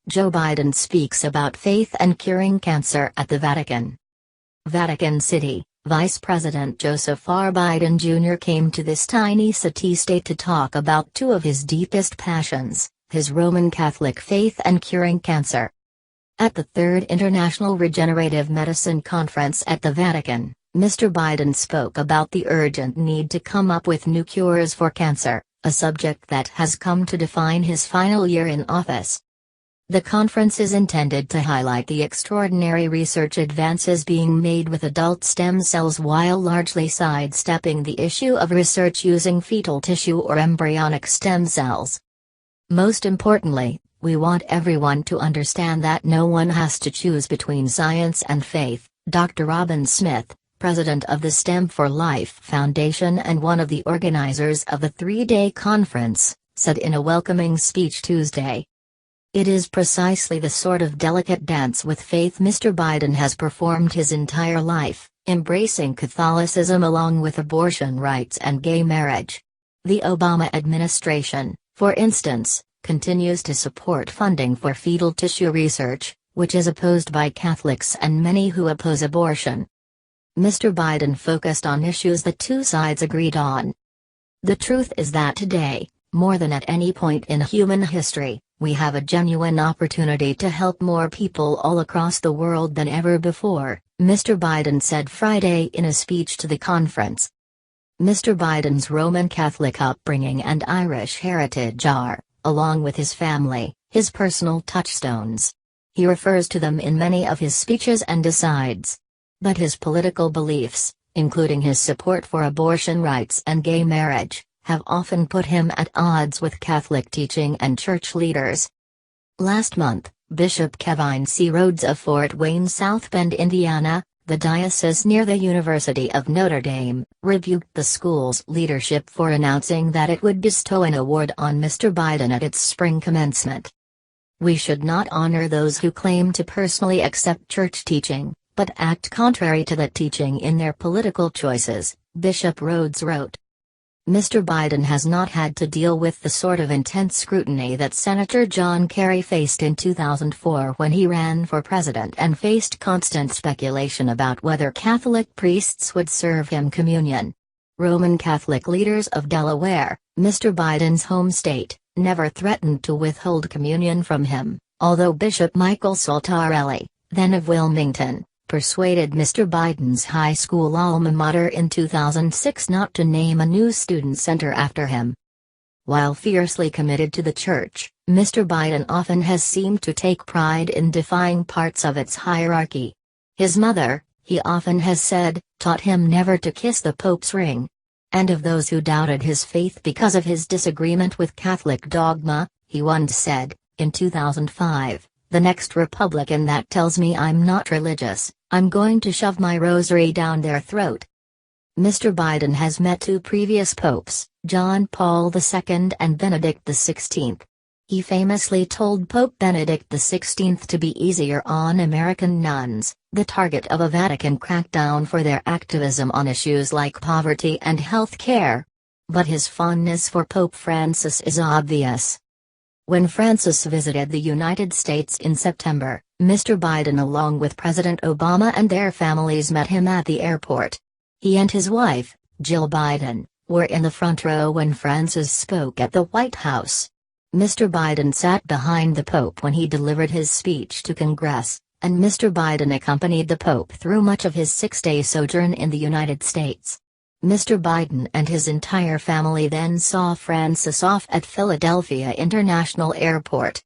Joe Biden speaks about faith and curing cancer at the Vatican. Vatican City, Vice President Joseph R. Biden Jr. came to this tiny city-state to talk about two of his deepest passions, his Roman Catholic faith and curing cancer. At the Third International Regenerative Medicine Conference at the Vatican, Mr. Biden spoke about the urgent need to come up with new cures for cancer, a subject that has come to define his final year in office. The conference is intended to highlight the extraordinary research advances being made with adult stem cells while largely sidestepping the issue of research using fetal tissue or embryonic stem cells. Most importantly, we want everyone to understand that no one has to choose between science and faith, Dr. Robin Smith, president of the STEM for Life Foundation and one of the organizers of the three-day conference, said in a welcoming speech Tuesday. It is precisely the sort of delicate dance with faith Mr. Biden has performed his entire life, embracing Catholicism along with abortion rights and gay marriage. The Obama administration, for instance, continues to support funding for fetal tissue research, which is opposed by Catholics and many who oppose abortion. Mr. Biden focused on issues the two sides agreed on. The truth is that today, more than at any point in human history, we have a genuine opportunity to help more people all across the world than ever before, Mr. Biden said Friday in a speech to the conference. Mr. Biden's Roman Catholic upbringing and Irish heritage are, along with his family, his personal touchstones. He refers to them in many of his speeches and asides. But his political beliefs, including his support for abortion rights and gay marriage, have often put him at odds with Catholic teaching and church leaders. Last month, Bishop Kevin C. Rhodes of Fort Wayne, South Bend, Indiana, the diocese near the University of Notre Dame, rebuked the school's leadership for announcing that it would bestow an award on Mr. Biden at its spring commencement. "We should not honor those who claim to personally accept church teaching, but act contrary to that teaching in their political choices," Bishop Rhodes wrote. Mr. Biden has not had to deal with the sort of intense scrutiny that Senator John Kerry faced in 2004 when he ran for president and faced constant speculation about whether Catholic priests would serve him communion. Roman Catholic leaders of Delaware, Mr. Biden's home state, never threatened to withhold communion from him, although Bishop Michael Saltarelli, then of Wilmington, persuaded Mr. Biden's high school alma mater in 2006 not to name a new student center after him. While fiercely committed to the church, Mr. Biden often has seemed to take pride in defying parts of its hierarchy. His mother, he often has said, taught him never to kiss the Pope's ring. And of those who doubted his faith because of his disagreement with Catholic dogma, he once said, in 2005, "The next Republican that tells me I'm not religious, I'm going to shove my rosary down their throat." Mr. Biden has met two previous popes, John Paul II and Benedict XVI. He famously told Pope Benedict XVI to be easier on American nuns, the target of a Vatican crackdown for their activism on issues like poverty and health care. But his fondness for Pope Francis is obvious. When Francis visited the United States in September, Mr. Biden along with President Obama and their families met him at the airport. He and his wife, Jill Biden, were in the front row when Francis spoke at the White House. Mr. Biden sat behind the Pope when he delivered his speech to Congress, and Mr. Biden accompanied the Pope through much of his 6-day sojourn in the United States. Mr. Biden and his entire family then saw Francis off at Philadelphia International Airport.